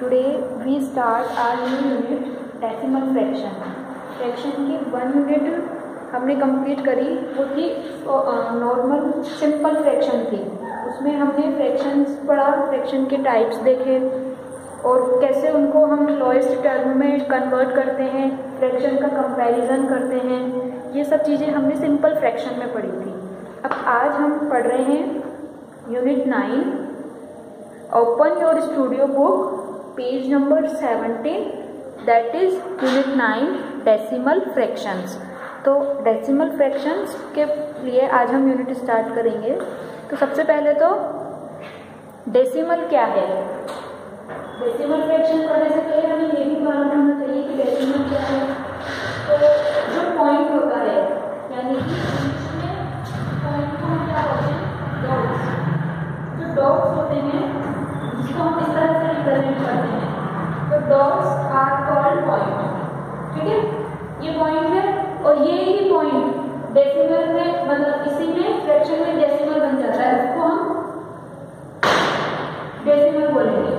Today we start our new unit decimal fraction. Fraction की 1 unit हमने complete करी, वो थी नॉर्मल सिंपल फ्रैक्शन थी। उसमें हमने फ्रैक्शंस पढ़ा, फ्रैक्शन के टाइप्स देखे और कैसे उनको हम लोएस्ट टर्म में कन्वर्ट करते हैं, फ्रैक्शन का कंपैरिजन करते हैं। ये सब चीज़ें हमने सिंपल फ्रैक्शन में पढ़ी थी। अब आज हम पढ़ रहे हैं unit 9। Open your studio book, page number 17, that is unit 9 decimal fractions. तो डेसिमल फ्रैक्शंस के लिए आज हम यूनिट स्टार्ट करेंगे। तो सबसे पहले तो डेसिमल क्या है। डेसिमल फ्रैक्शन करने से पहले हमें ये भी मालूम होना चाहिए कि डेसिमल क्या है। तो जो पॉइंट होता है, यानी कि बीच में पॉइंट को क्या होते हैं, डॉट्स। जो डॉट्स होते हैं जिसको हम इस तरह से रिप्रेजेंट करते हैं, तो डॉट्स आर कॉल्ड पॉइंट। ठीक है, ये पॉइंट है और ये ही पॉइंट डेसिमल में, मतलब इसी में फ्रैक्शन में डेसिमल बन जाता है। उसको हम डेसिमल बोलेंगे,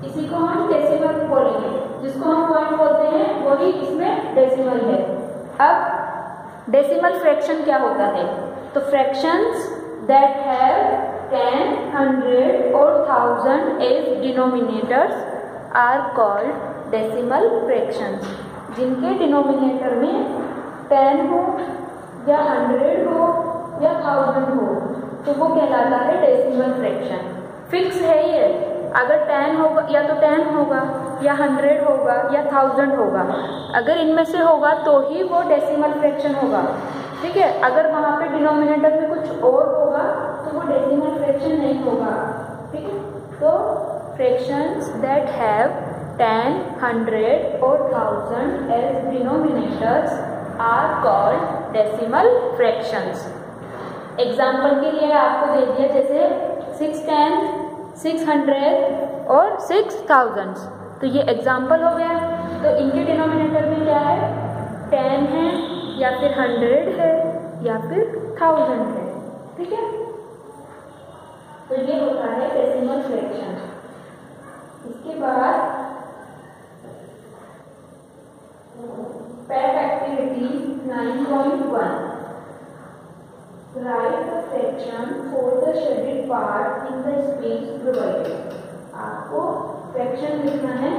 इसी को हम डेसिमल बोलेंगे। जिसको हम पॉइंट बोलते हैं वही इसमें डेसिमल है। अब डेसिमल फ्रैक्शन क्या होता है, तो फ्रैक्शंस दैट हैव 10, 100 और 1000 as denominators are called decimal fractions. जिनके डिनोमिनेटर में 10 हो या 100 हो या 1000 हो, तो वो कहलाता है डेसिमल फ्रैक्शन। फिक्स है ये, अगर 10 होगा या तो 10 होगा या 100 होगा या 1000 होगा। अगर इनमें से होगा तो ही वो डेसिमल फ्रैक्शन होगा। ठीक है, अगर वहाँ पे डिनोमिनेटर में कुछ और होगा तो वो डेसिमल फ्रैक्शन नहीं होगा। ठीक है, तो फ्रैक्शंस दैट हैव 10, 100 और 1000 as denominators are called decimal fractions. Example के लिए आपको दे दिया, जैसे 610, 600 और 6000। तो ये एग्जाम्पल हो गया। तो इनके डिनोमिनेटर में क्या है, 10 है या फिर 100 है या फिर 1000 है। ठीक है, तो ये होता है डेसिमल फ्रैक्शन। इसके बाद पैट activity 9.1, write the fraction for the shaded part in the space provided. आपको फ्रैक्शन लिखना है,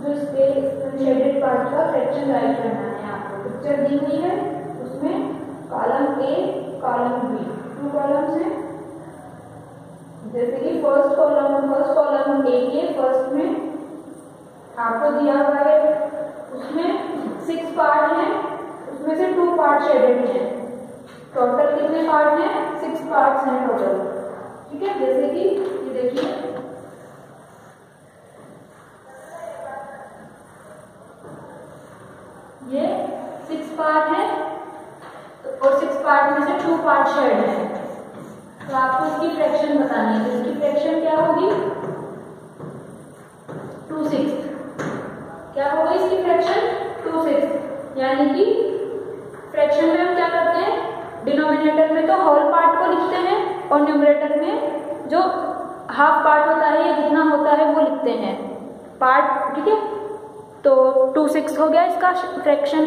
जो स्पेस शेडेड पार्ट का फ्रैक्शन राइट करना है। आपको पिक्चर दी हुई है, उसमें column A, column B, 2 columns हैं। जैसे कि फर्स्ट कॉलम ए के फर्स्ट में आपको दिया हुआ है, उसमें 6 पार्ट हैं, उसमें से 2 पार्ट शेडेड हैं। टोटल कितने पार्ट हैं, 6 पार्ट्स हैं टोटल। ठीक है, जैसे कि ये देखिए, ये 6 पार्ट है और 6 पार्ट में से 2 पार्ट शेड है। तो आपको इसकी फ्रैक्शन बतानी है। तो इसकी फ्रैक्शन क्या होगी, 2/6। क्या होगा इसकी फ्रैक्शन, 2/6। यानी कि फ्रैक्शन में हम क्या करते हैं, डिनोमिनेटर में तो होल पार्ट को लिखते हैं और न्यूमरेटर में जो हाफ पार्ट होता है या जितना होता है वो लिखते हैं पार्ट। ठीक है, तो 2/6 हो गया इसका फ्रैक्शन।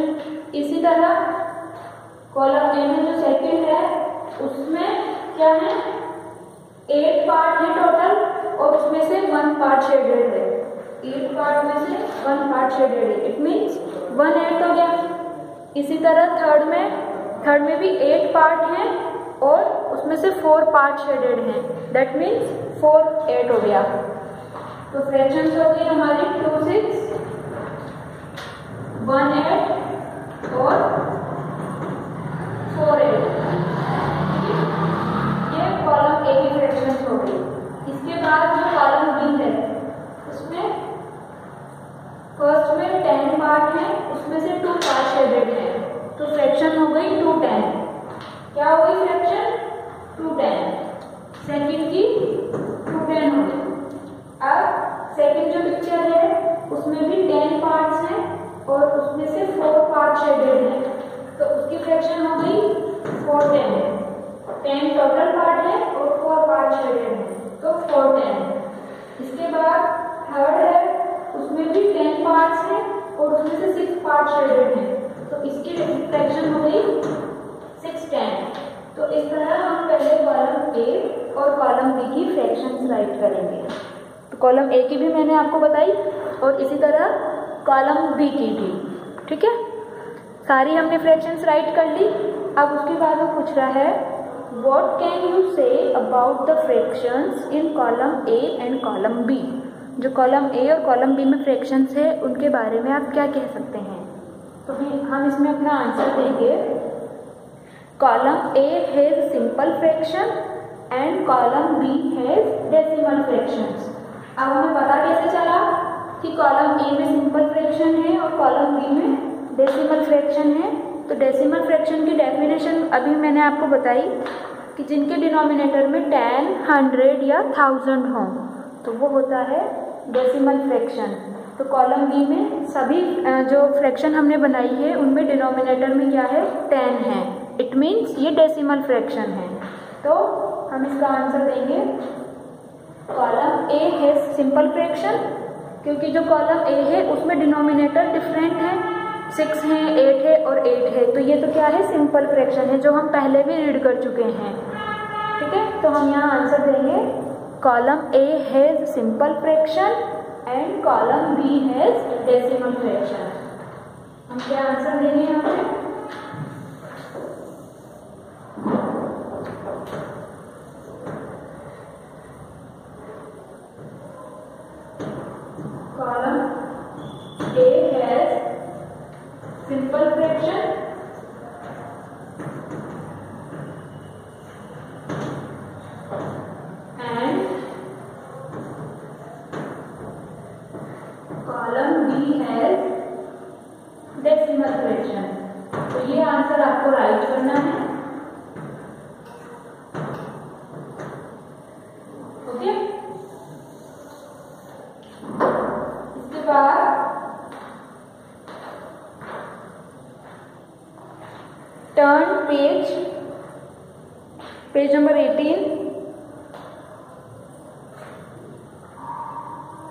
इसी तरह कॉलम ए में जो सेकंड है उसमें क्या है, 8 पार्ट है टोटल और उसमें से 1 पार्ट शेडेड है। 8 पार्ट में से 1 पार्ट शेडेड है, इट मीन्स 1/8 हो गया। इसी तरह थर्ड में भी 8 पार्ट हैं और उसमें से 4 पार्ट शेडेड हैं, दैट मीन्स 4/8 हो गया। तो फ्रैक्शन हो गई हमारी 2/6, 1/8 और 4/8। ये कॉलम ए की फ्रैक्शन हो गई। इसके बाद जो कॉलम बी है, उसमें फर्स्ट में 10 पार्ट है, उसमें से 2 पार्ट शेडेड है। तो फ्रैक्शन हो गई 2/10। क्या हो गई फ्रैक्शन, 2/10। सेकंड की 2/10 हो गई। अब सेकंड जो पिक्चर है उसमें भी 10 पार्ट्स हैं और उसमें से 4 पार्ट शेडेड है। तो उसकी फ्रैक्शन हो गई 4/10। 10 टोटल पार्ट है और 4 पार्ट शेडेड है, तो 4/10। इसके बाद थर्ड है पार्ट शेडेड हैं, तो इसकी फ्रैक्शन हो गई 610। तो इस तरह हम पहले कॉलम ए और कॉलम बी की फ्रैक्शंस राइट करेंगे। तो कॉलम ए की भी मैंने आपको बताई और इसी तरह कॉलम बी की भी, ठीक है। सारी हमने फ्रैक्शंस राइट कर ली। अब उसके बाद वो पूछ रहा है What can you say about the fractions in column A and column B? जो कॉलम ए और कॉलम बी में फ्रैक्शंस है उनके बारे में आप क्या कह सकते हैं? तो हम इसमें अपना आंसर देंगे column A has simple fraction and column B has decimal fractions. अब हमें पता कैसे चला कि कॉलम ए में सिंपल फ्रैक्शन है और कॉलम बी में डेसिमल फ्रैक्शन है? तो डेसिमल फ्रैक्शन की डेफिनेशन अभी मैंने आपको बताई कि जिनके डिनोमिनेटर में 10, 100 या 1000 हों तो वो होता है डेसिमल फ्रैक्शन। तो कॉलम बी में सभी जो फ्रैक्शन हमने बनाई है उनमें डिनोमिनेटर में क्या है? 10 है। इट मीन्स ये डेसिमल फ्रैक्शन है। तो हम इसका आंसर देंगे कॉलम ए है सिंपल फ्रैक्शन, क्योंकि जो कॉलम ए है उसमें डिनोमिनेटर डिफरेंट है, 6 है, 8 है और 8 है। तो ये तो क्या है? सिंपल फ्रैक्शन है, जो हम पहले भी रीड कर चुके हैं, ठीक है। तो हम यहाँ आंसर देंगे column A has simple fraction and column B has decimal fraction. हम क्या आंसर देंगे यहाँ पे? Column A has simple fraction and column B has decimal fraction। तो ये आंसर आपको राइट करना है, ओके। इसके बाद टर्न पेज नंबर 18।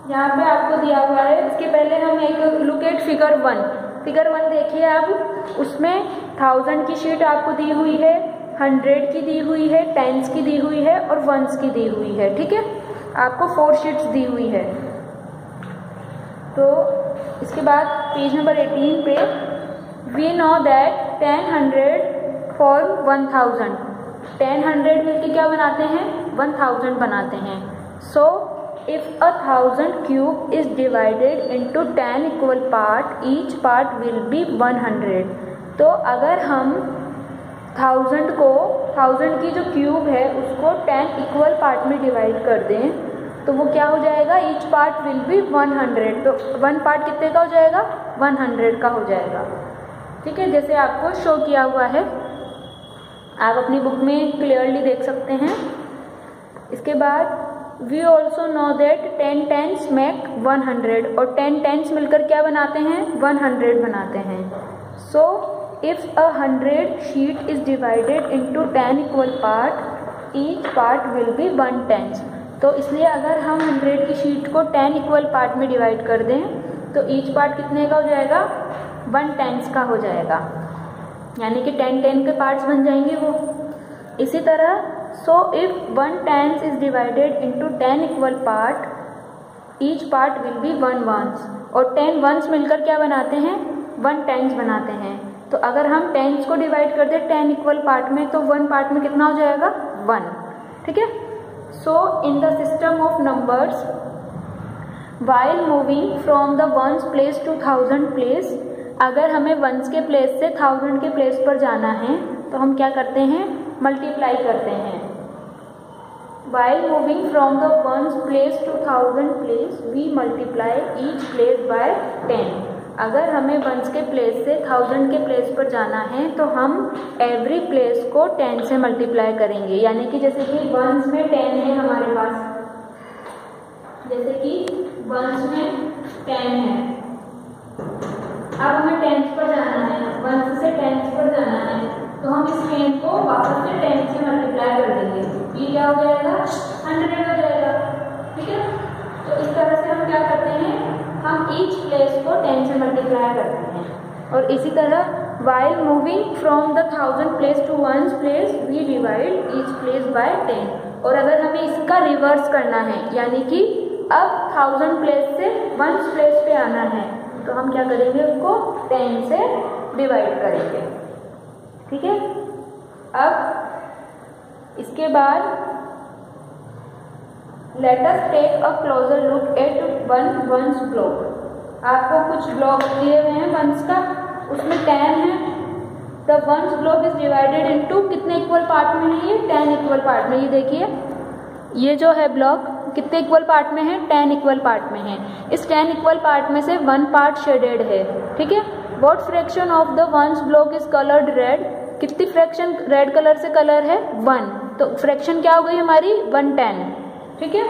यहाँ पे आपको दिया हुआ है, इसके पहले हम एक लुक एट फिगर 1। फिगर 1 देखिए आप, उसमें 1000 की शीट आपको दी हुई है, 100 की दी हुई है, 10s की दी हुई है और 1s की दी हुई है, ठीक है। आपको 4 शीट्स दी हुई है। तो इसके बाद पेज नंबर 18 पे we know that 10, 100 for 1000, 10, 100 मिलके क्या बनाते हैं? 1000 बनाते हैं। So if 1000 cube is divided into 10 equal part, each part will be 100। तो अगर हम 1000 की जो क्यूब है उसको 10 इक्वल पार्ट में डिवाइड कर दें तो वो क्या हो जाएगा? Each part will be 100। तो 1 पार्ट कितने का हो जाएगा? 100 का हो जाएगा, ठीक है, जैसे आपको शो किया हुआ है। आप अपनी बुक में क्लियरली देख सकते हैं। इसके बाद we also know that 10 10s make 100 और 10 10s मिलकर क्या बनाते हैं? 100 बनाते हैं। So if 100 sheet is divided into 10 equal part, each part will be 1 10। तो इसलिए अगर हम 100 की शीट को 10 इक्वल पार्ट में डिवाइड कर दें तो ईच पार्ट कितने का हो जाएगा? 1 10s का हो जाएगा, यानी कि 10 10 के पार्ट्स बन जाएंगे वो। इसी तरह so if 1 10s is divided into 10 equal part, each part will be 1 1s और 10 1s मिलकर क्या बनाते हैं? 1 10s बनाते हैं। तो अगर हम 10s को डिवाइड कर दें 10 इक्वल पार्ट में तो 1 पार्ट में कितना हो जाएगा? 1, ठीक है। So in the system of numbers while moving from the ones place to 1000 place, अगर हमें वंस के प्लेस से 1000 के प्लेस पर जाना है तो हम क्या करते हैं? मल्टीप्लाई करते हैं। while moving from the ones place to 1000 place, we multiply each place by 10। अगर हमें वंस के प्लेस से 1000 के प्लेस पर जाना है तो हम एवरी प्लेस को 10 से मल्टीप्लाई करेंगे। यानी कि जैसे कि वंस में 10 है हमारे पास, जैसे कि वंस में 10 है, अब हमें 10s पर जाना है, 1 से 10s पर जाना है तो हम इस 10 को वापस से 10 से मल्टीप्लाई कर देंगे। ये क्या हो जाएगा? 100 हो जाएगा, ठीक है। तो इस तरह से हम क्या करते हैं? हम ईच प्लेस को 10 से मल्टीप्लाई करते हैं। और इसी तरह while moving from the 1000 place to ones place we divide each place by 10। और अगर हमें इसका रिवर्स करना है यानी कि अब 1000 प्लेस से वंस प्लेस पे आना है तो हम क्या करेंगे, उसको 10 से डिवाइड करेंगे। ठीक है। अब इसके बाद let us take a closer look at ones block. आपको कुछ ब्लॉक दिए हुए हैं वंस का, उसमें 10 है। The ones block is divided into कितने इक्वल पार्ट में है, ये 10 इक्वल पार्ट में। ये देखिए ये जो है ब्लॉक कितने इक्वल पार्ट में है, 10 इक्वल पार्ट में है। इस 10 इक्वल पार्ट में से 1 पार्ट शेडेड है। ठीक है। What fraction of the ones block is coloured red. कितनी फ्रैक्शन रेड कलर से कलर है, 1। तो फ्रैक्शन क्या हो गई हमारी, 1/10। ठीक है।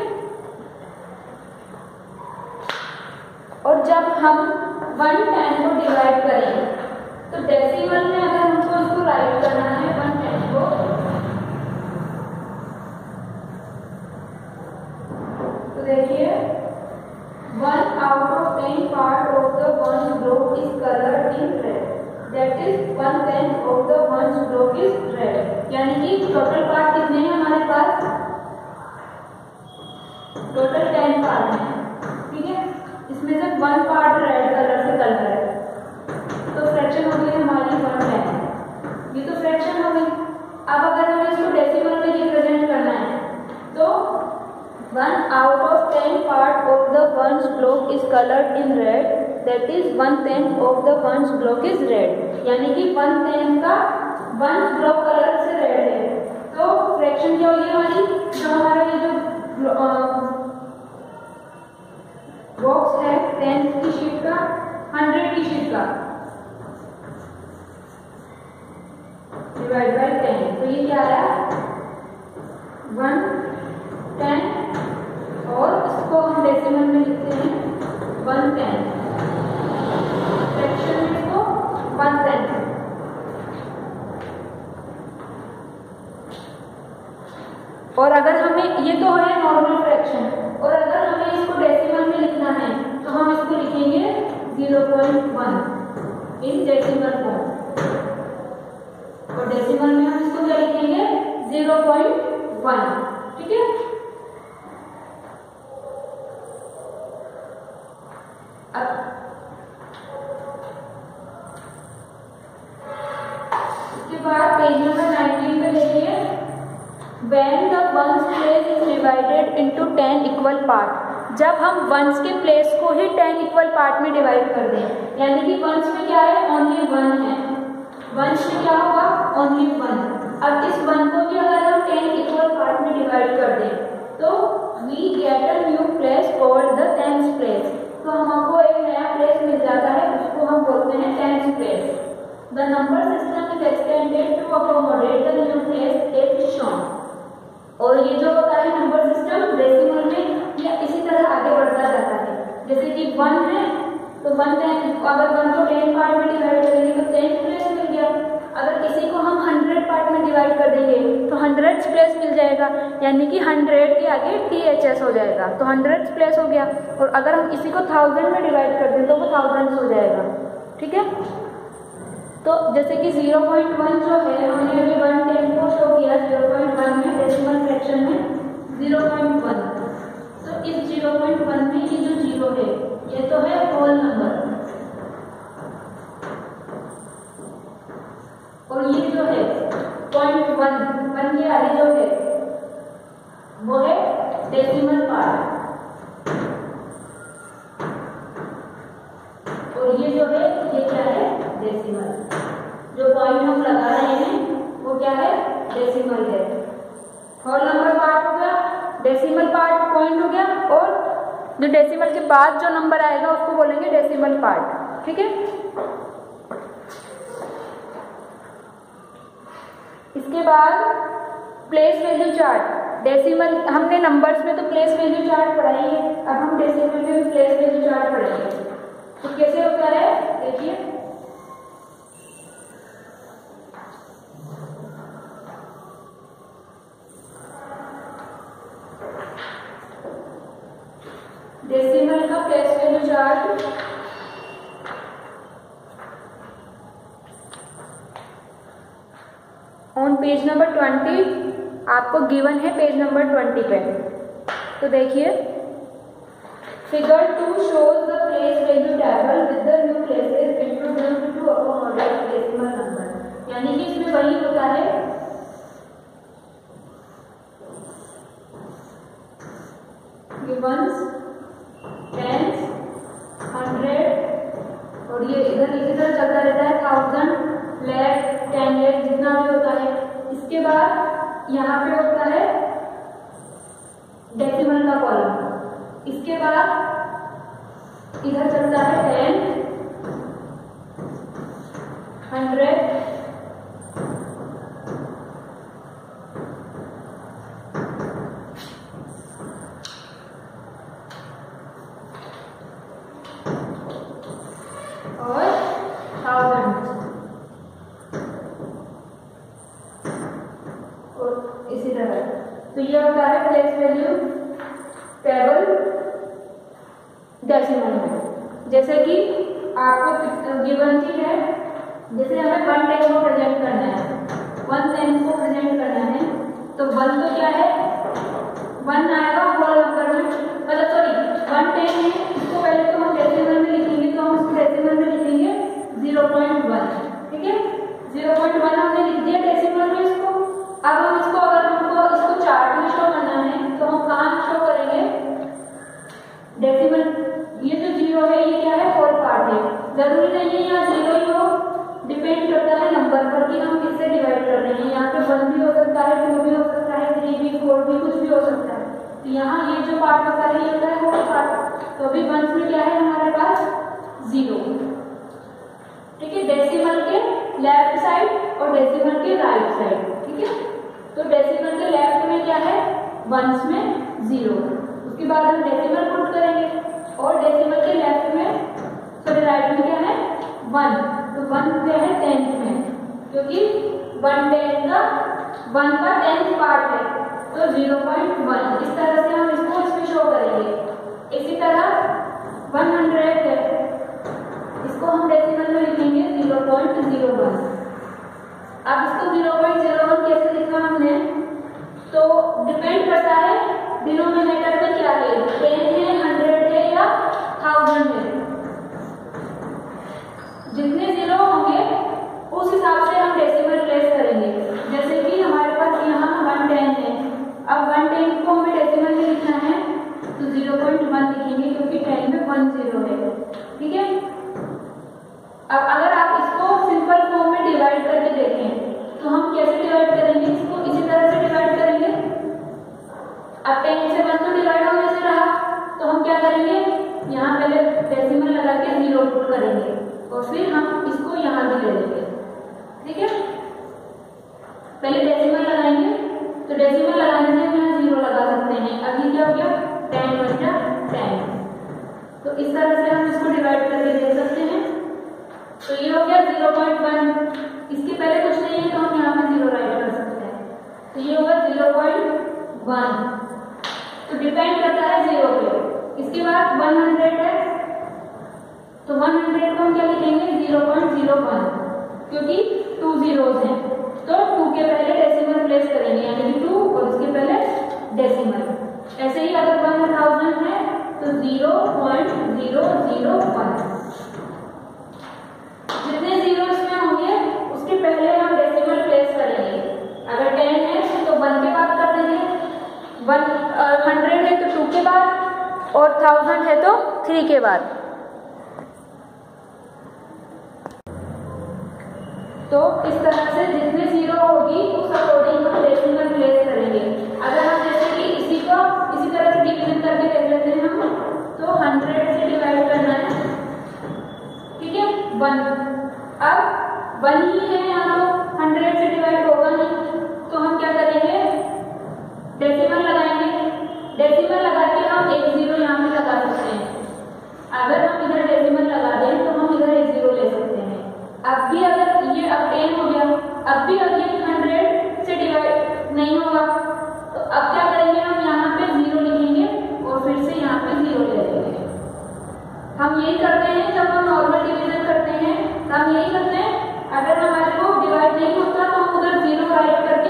और जब हम 1/10 को डिवाइड करें तो डेसिमल में अगर हमको इसको राइट करना है 1/10 को, तो देखिए 1 out of 10 part of the ones block is colored in red, that is 1/10 of the ones block is red। यानी कि टोटल पार्ट कितने हैं हमारे पास, टोटल 10 पार्ट है। ठीक है। इसमें से 1 पार्ट रेड कलर से कलर है, तो फ्रैक्शन हो गई हमारी 1/10। ये तो फ्रैक्शन हो गई। अब अगर हमें इसको डेसिमल में रिप्रेजेंट करना है तो 1 out of 10 part of the ones block is colored in red, that is 1/10 of the ones block is red। यानी कि 1/10 का ones block कलर से रेड है, तो फ्रैक्शन क्या होगी हमारी, जो हमारा ये जो बॉक्स है 10 की शीट का, 100 की शीट का डिवाइड बाय 10, तो ये क्या आया 1/10। और इसको हम डेसिमल में लिखते हैं 1/10, फ्रैक्शन में इसको 1/10। और अगर हमें, ये तो है नॉर्मल फ्रैक्शन, और अगर हमें इसको डेसिमल में लिखना है तो हम इसको लिखेंगे 0.1 इन डेसिमल फॉर्म, और डेसिमल में हम इसको क्या लिखेंगे 0.1। ठीक है। अब इसके बाद पेज नंबर 19 पे देखिए when the ones place is divided into 10 equal part। जब हम वंस के प्लेस को ही 10 इक्वल पार्ट में डिवाइड कर दें, यानी कि वंस में क्या है, ओनली 1 है, वंस में क्या होगा, ओनली 1। अब इस 1 को भी अगर हम 10 इक्वल पार्ट में डिवाइड कर दें तो we get a new place called the tens place। तो हमको एक नया प्लेस मिल जाता है, उसको हम बोलते हैं tens place. The number system is extended to accommodate the new place as shown। और ये जो होता है नंबर सिस्टम डेसिमल में ये इसी तरह आगे बढ़ता जाता है। जैसे कि 1 है तो 1/10, अगर 1 को 10 पार्ट में डिवाइड करेंगे तो 10 प्लेस मिल गया। अगर किसी को हम 100 पार्ट में डिवाइड कर देंगे तो 100 प्लेस मिल जाएगा, यानी कि 100 के आगे THS हो जाएगा, तो 100 प्लेस हो गया। और अगर हम इसी को 1000 में डिवाइड कर दें तो वो 1000 हो जाएगा। ठीक है। तो जैसे कि 0.1 जो है हमने अभी 1/10 को शो किया 0.1 में, डेसिमल फ्रैक्शन में 0.1। तो इस 0.1 में ये जो 0 है ये तो है होल नंबर, और ये जो है 0.1 के आगे जो है वो है डेसिमल पार्ट, और ये जो है ये क्या है, डेसिमल। जो पॉइंट हम लगा रहे हैं वो क्या है, डेसिमल है। होल नंबर पार्ट हो गया, डेसिमल पार्ट पॉइंट हो गया, और जो डेसिमल के बाद जो नंबर आएगा उसको बोलेंगे डेसिमल पार्ट। ठीक है। इसके बाद प्लेस वैल्यू चार्ट। डेसिमल हमने नंबर्स में तो प्लेस वैल्यू चार्ट पढ़ा ही है, अब हम डेसिमल में भी प्लेस वैल्यू चार्ट पढ़ेंगे। तो कैसे होता है देखिए, डेसिमल का place value chart page number 20 आपको गिवन है, पेज नंबर 20 पे। तो देखिए, figure 2 shows the place value table with the new places introduced to accommodate decimal number। यानी कि इसमें वही होता है गिवंस, टेंस, 100 और ये इधर चलता रहता है 1000, lakh, 10 lakh जितना भी होता है। इसके बाद यहाँ पे होता है डेसिमल का कॉलम। इसके बाद इधर चलता है 10, 100, और 1000 और इसी तरह। तो ये होता है प्लेस वैल्यू टेबल डेसिमल में। जैसे कि आपको गिवन की है, जैसे हमें 1 10 को प्रेजेंट करना है, 1 10 को प्रेजेंट करना है, तो 1 तो क्या है, 1 आएगा होल नंबर में, मतलब सॉरी 1 10 है, इसको पहले तो हम डेसिमल में लिखेंगे, तो हम उसको डेसिमल में लिखेंगे 0.1। ठीक है, 0.1 हमने लिख दिया डेसिमल में इसको। अब हम इसको, अगर हमको इसको चार्ट में शो करना है तो हम कहाँ शो करेंगे, डेसिमल। ये जो 0 है ये क्या है, होल पार्ट है, जरूरी नहीं है यहाँ 0 ही हो, डिपेंड करता है नंबर पर कि हम किससे डिवाइड कर रहे हैं। यहाँ पे 1 भी हो सकता है, 2 भी हो सकता है, 3 भी, 4 भी, कुछ भी हो सकता है। तो यहाँ ये जो पार्ट होता है ये होता है होल पार्ट। तो अभी 1 में क्या है हमारे पास 0। ठीक है, डेसिमल के लेफ्ट साइड और डेसिमल के राइट साइड। ठीक है, तो डेसिमल के लेफ्ट में क्या है, 1s में 0, उसके बाद हम डेसिमल पुट करेंगे, और डेसिमल के लेफ्ट में सॉरी राइट में क्या है 1, तो 1 क्या है 10th में, क्योंकि 1 का 10th पार्ट है, तो 0.1। इस तरह से हम इसको इसमें शो करेंगे। इसी तरह 100 है, इसको हम डेसिमल में लिखेंगे 0.01। अब इसको 0.01 कैसे लिखा हमने, तो डिपेंड करता है डिनोमिनेटर में क्या है, 10 है, 100 है या 1000 है। जितने 0 होंगे उस हिसाब से हम डेसिमल प्लेस करेंगे। जैसे कि हमारे पास यहाँ 110 है, अब 110 को हमें डेसिमल में लिखना है तो 0.1 लिखेंगे, क्योंकि 10 में 1 0 है। ठीक है, अब अगर आप इसको सिंपल फॉर्म में डिवाइड करके देखें तो हम कैसे डिवाइड करेंगे, इसको इसी तरह से डिवाइड करेंगे। अब 10 से 1 तो डिवाइड होने से रहा, तो हम क्या करेंगे, यहाँ पहले डेसिमल लगा के 0 पुट करेंगे और फिर हम इसको यहाँ भी ले लेंगे। ठीक है, पहले डेसिमल लगाएंगे, तो डेसिमल लगाने से हम यहाँ 0 लगा सकते हैं। अभी क्या हो गया, 10 बचा 10। तो इस तरह से हम इसको डिवाइड करके देख सकते हैं। तो ये हो गया 0.1। इसके पहले कुछ नहीं है तो हम यहाँ पे 0 राइट कर सकते हैं, तो ये होगा 0.1। तो डिपेंड करता है 0 पे। इसके बाद 100 है, तो 100 को हम क्या लिखेंगे 0.01, क्योंकि 2 zeros हैं, तो 2 के पहले डेसिमल प्लेस करेंगे, यानी कि 2 और इसके पहले डेसिमल। ऐसे ही अगर 1000 है तो 0.001। जितने 0 इसमें होंगे उसके पहले हम डेसिमल प्लेस करेंगे। अगर 10 है तो 1 के बाद कर देंगे, 100 है तो 2 के बाद, और 1000 है तो 3 के बाद। तो इस तरह से जितने 0 होगी उस अकॉर्डिंग हम डेसिमल प्लेस करेंगे। अगर हम जैसे कि इसी तरह से डिवीजन करके देख लेते हैं हम, तो 100 से डिवाइड करना है। ठीक है, 1। अब 1 ही है यहाँ, तो 100 से डिवाइड होगा नहीं, तो हम क्या करेंगे, डेसिमल लगाएंगे। डेसिमल लगा के हम 1 0 यहाँ पे लगा सकते हैं। अगर हम इधर डेसिमल लगा दें तो हम इधर 1 0 ले सकते हैं। अब भी अगर ये अब 10 हो गया, अब भी अगर 100 से डिवाइड नहीं होगा, तो अब क्या करेंगे, हम यहाँ पे 0 लिखेंगे और फिर से यहाँ पे 0 ले लेंगे। हम यही करते हैं जब हम नॉर्मल डिवीजन करते हैं, हम यही करते हैं। अगर हमारे को डिवाइड नहीं होता तो हम उधर 0 राइट करके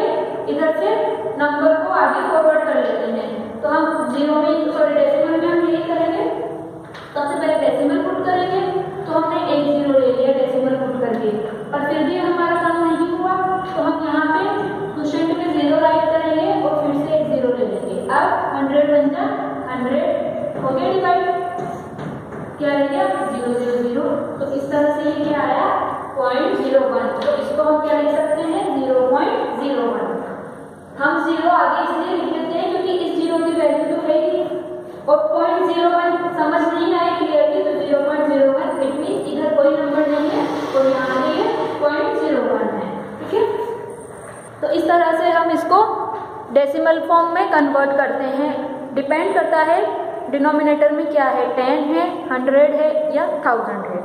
क्या रह गया 0 0 0। तो इस तरह से ये क्या आया 0.01। तो इसको हम क्या लिख सकते हैं 0.01। हम 0 आगे इसलिए लिख देते हैं क्योंकि इस 0 की वैल्यू तो है ही, और 0.01 समझ नहीं आए क्लियरली तो 0.01 इट मीन इधर कोई नंबर नहीं है और यहाँ पे ये 0.01 है। ठीक है, तो इस तरह से हम इसको डेसिमल फॉर्म में कन्वर्ट करते हैं। डिपेंड करता है डिनोमिनेटर में क्या है, 10 है, 100 है या 1000 है।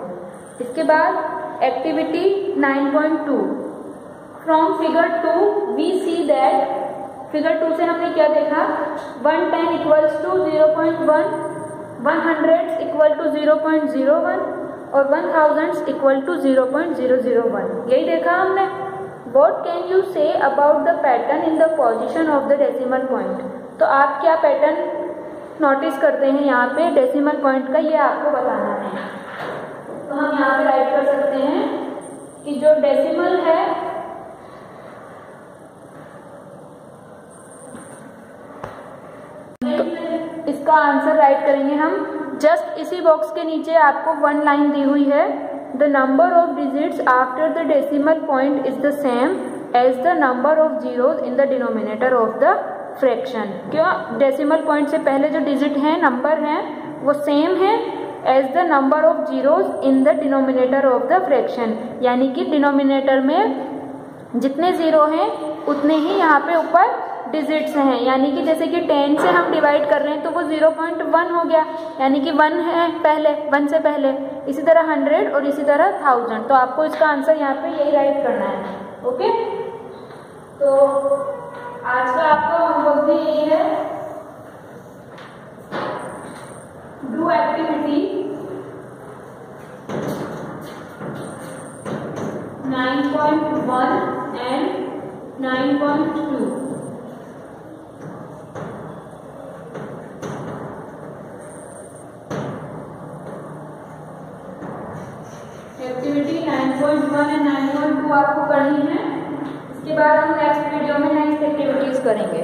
इसके बाद activity 9.2। From figure 2 we see that, figure 2 से हमने क्या देखा 110 इक्वल्स टू 0.1, 100 इक्वल टू 0.01 और 1000 इक्वल टू 0.001। यही देखा हमने। What can you say about the pattern in the position of the decimal point? तो आप क्या पैटर्न नोटिस करते हैं यहाँ पे डेसिमल पॉइंट का, ये आपको बताना है। तो हम यहाँ पे राइट कर सकते हैं कि जो डेसिमल है तो इसका आंसर राइट करेंगे हम। जस्ट इसी बॉक्स के नीचे आपको 1 लाइन दी हुई है, The number of digits after the decimal point is the same as the number of zeros in the denominator of the fraction। क्यों डेसिमल पॉइंट से पहले जो डिजिट हैं नंबर हैं वो सेम है as the number of zeros in the denominator of the fraction, यानी कि डिनोमिनेटर में जितने जीरो हैं उतने ही यहाँ पे ऊपर डिजिट्स हैं। यानी कि जैसे कि 10 से हम डिवाइड कर रहे हैं तो वो 0.1 हो गया, यानी कि 1 है पहले, 1 से पहले। इसी तरह 100 और इसी तरह 1000। तो आपको इसका आंसर यहाँ पे यही राइट करना है। ओके, तो आज का आपका होमवर्क भी यही है। Do activity 9.1 and 9.2। Activity 9.1 and 9.2 आपको करनी है। इसके बाद हम नेक्स्ट वीडियो में नेक्स्ट एक्टिविटीज करेंगे।